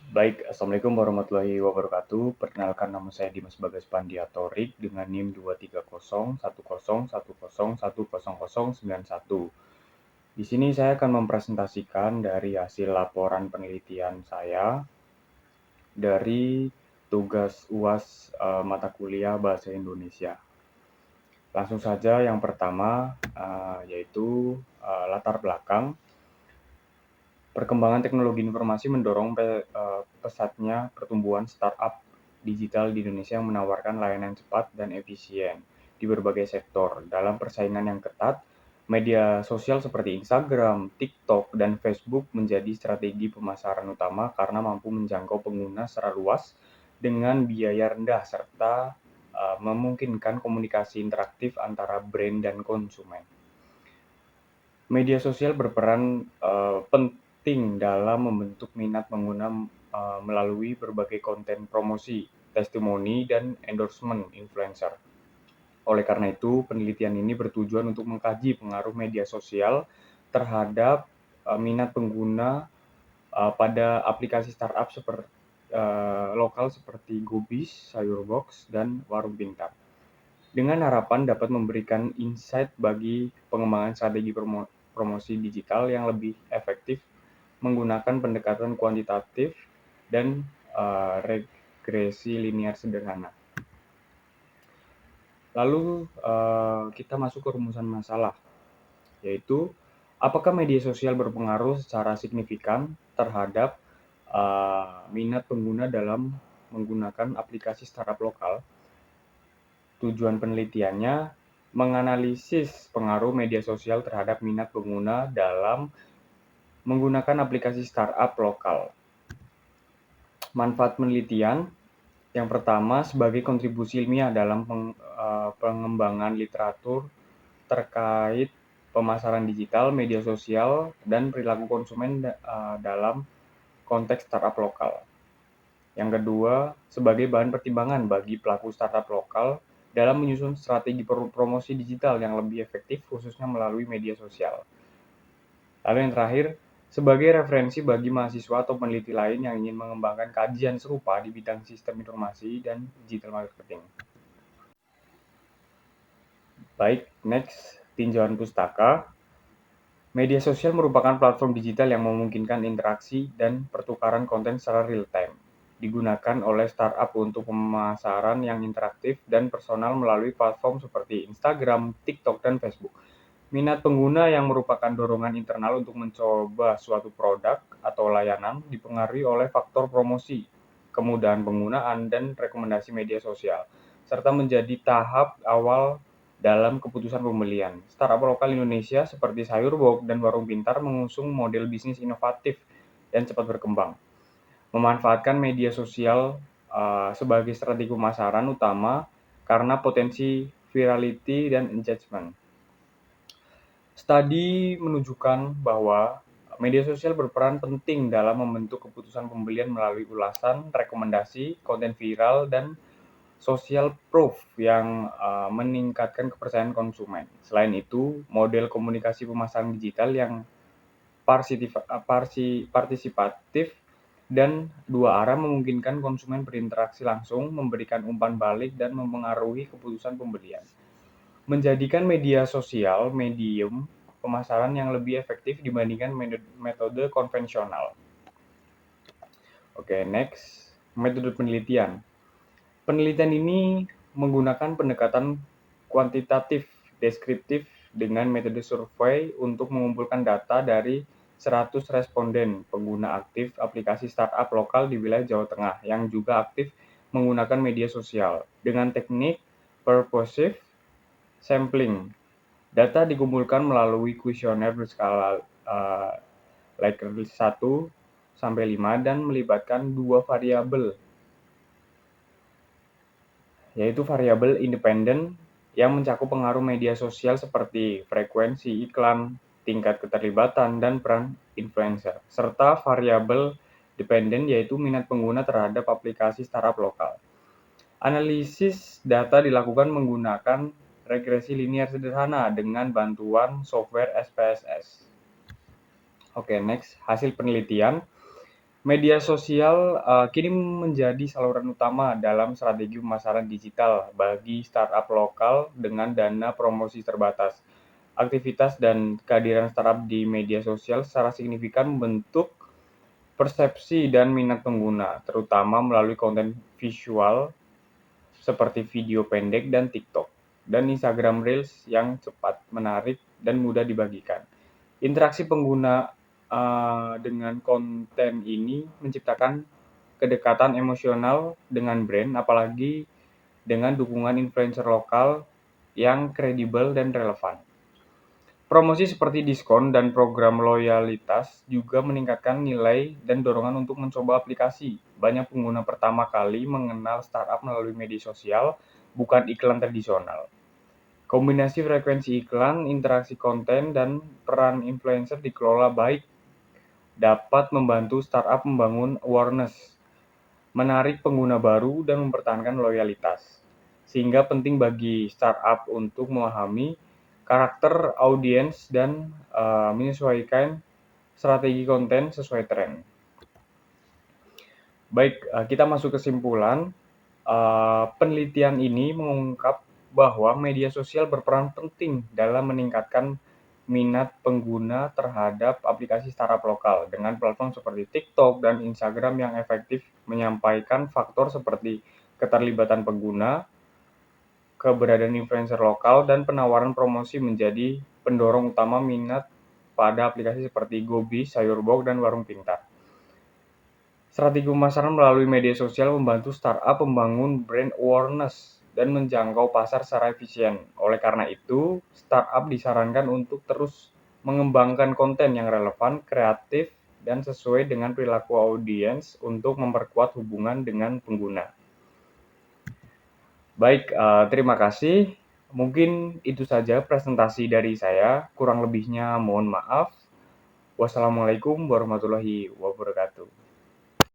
Assalamualaikum warahmatullahi wabarakatuh. Perkenalkan, nama saya Dimas Bagas Pandiatorik dengan NIM 2301010101091. Di sini saya akan mempresentasikan dari hasil laporan penelitian saya dari tugas UAS mata kuliah Bahasa Indonesia. Langsung saja yang pertama yaitu latar belakang. Perkembangan teknologi informasi mendorong pesatnya pertumbuhan startup digital di Indonesia yang menawarkan layanan cepat dan efisien di berbagai sektor. Dalam persaingan yang ketat, media sosial seperti Instagram, TikTok, dan Facebook menjadi strategi pemasaran utama karena mampu menjangkau pengguna secara luas dengan biaya rendah serta memungkinkan komunikasi interaktif antara brand dan konsumen. Media sosial berperan penting dalam membentuk minat pengguna melalui berbagai konten promosi, testimoni, dan endorsement influencer. Oleh karena itu, penelitian ini bertujuan untuk mengkaji pengaruh media sosial terhadap minat pengguna pada aplikasi startup lokal seperti Gobis, Sayurbox, dan Warung Pintar. Dengan harapan dapat memberikan insight bagi pengembangan strategi promosi digital yang lebih efektif menggunakan pendekatan kuantitatif dan regresi linear sederhana. Lalu kita masuk ke rumusan masalah, yaitu apakah media sosial berpengaruh secara signifikan terhadap minat pengguna dalam menggunakan aplikasi startup lokal. Tujuan penelitiannya menganalisis pengaruh media sosial terhadap minat pengguna dalam menggunakan aplikasi startup lokal. Manfaat penelitian yang pertama, sebagai kontribusi ilmiah dalam pengembangan literatur terkait pemasaran digital, media sosial, dan perilaku konsumen dalam konteks startup lokal. Yang kedua, sebagai bahan pertimbangan bagi pelaku startup lokal dalam menyusun strategi promosi digital yang lebih efektif, khususnya melalui media sosial. Lalu yang terakhir, sebagai referensi bagi mahasiswa atau peneliti lain yang ingin mengembangkan kajian serupa di bidang sistem informasi dan digital marketing. Baik, next, tinjauan pustaka. Media sosial merupakan platform digital yang memungkinkan interaksi dan pertukaran konten secara real-time. Digunakan oleh startup untuk pemasaran yang interaktif dan personal melalui platform seperti Instagram, TikTok, dan Facebook. Minat pengguna yang merupakan dorongan internal untuk mencoba suatu produk atau layanan dipengaruhi oleh faktor promosi, kemudahan penggunaan, dan rekomendasi media sosial, serta menjadi tahap awal dalam keputusan pembelian. Startup lokal Indonesia seperti Sayurbox dan Warung Pintar mengusung model bisnis inovatif dan cepat berkembang, memanfaatkan media sosial sebagai strategi pemasaran utama karena potensi virality dan engagement. Studi menunjukkan bahwa media sosial berperan penting dalam membentuk keputusan pembelian melalui ulasan, rekomendasi, konten viral, dan social proof yang meningkatkan kepercayaan konsumen. Selain itu, model komunikasi pemasaran digital yang partisipatif dan dua arah memungkinkan konsumen berinteraksi langsung, memberikan umpan balik, dan mempengaruhi keputusan pembelian, menjadikan media sosial medium pemasaran yang lebih efektif dibandingkan metode konvensional. Oke, next, metode penelitian. Penelitian ini menggunakan pendekatan kuantitatif deskriptif dengan metode survei untuk mengumpulkan data dari 100 responden pengguna aktif aplikasi startup lokal di wilayah Jawa Tengah yang juga aktif menggunakan media sosial dengan teknik purposive sampling. Data dikumpulkan melalui kuesioner berskala Likert 1-5 dan melibatkan dua variabel, yaitu variabel independen yang mencakup pengaruh media sosial seperti frekuensi iklan, tingkat keterlibatan, dan peran influencer, serta variabel dependen yaitu minat pengguna terhadap aplikasi startup lokal. Analisis data dilakukan menggunakan regresi linear sederhana dengan bantuan software SPSS. Oke, next, hasil penelitian. Media sosial kini menjadi saluran utama dalam strategi pemasaran digital bagi startup lokal dengan dana promosi terbatas. Aktivitas dan kehadiran startup di media sosial secara signifikan membentuk persepsi dan minat pengguna, terutama melalui konten visual seperti video pendek dan TikTok, dan Instagram Reels yang cepat, menarik, dan mudah dibagikan. Interaksi pengguna dengan konten ini menciptakan kedekatan emosional dengan brand, apalagi dengan dukungan influencer lokal yang kredibel dan relevan. Promosi seperti diskon dan program loyalitas juga meningkatkan nilai dan dorongan untuk mencoba aplikasi. Banyak pengguna pertama kali mengenal startup melalui media sosial, bukan iklan tradisional. Kombinasi frekuensi iklan, interaksi konten, dan peran influencer dikelola baik dapat membantu startup membangun awareness, menarik pengguna baru, dan mempertahankan loyalitas. Sehingga penting bagi startup untuk memahami karakter audiens dan menyesuaikan strategi konten sesuai tren. Baik, kita masuk kesimpulan. Penelitian ini mengungkap bahwa media sosial berperan penting dalam meningkatkan minat pengguna terhadap aplikasi startup lokal dengan platform seperti TikTok dan Instagram yang efektif menyampaikan faktor seperti keterlibatan pengguna, keberadaan influencer lokal, dan penawaran promosi menjadi pendorong utama minat pada aplikasi seperti Gobis, Sayurbox, dan Warung Pintar. Strategi pemasaran melalui media sosial membantu startup membangun brand awareness dan menjangkau pasar secara efisien. Oleh karena itu, startup disarankan untuk terus mengembangkan konten yang relevan, kreatif, dan sesuai dengan perilaku audiens untuk memperkuat hubungan dengan pengguna. Baik, terima kasih. Mungkin itu saja presentasi dari saya. Kurang lebihnya mohon maaf. Wassalamualaikum warahmatullahi wabarakatuh.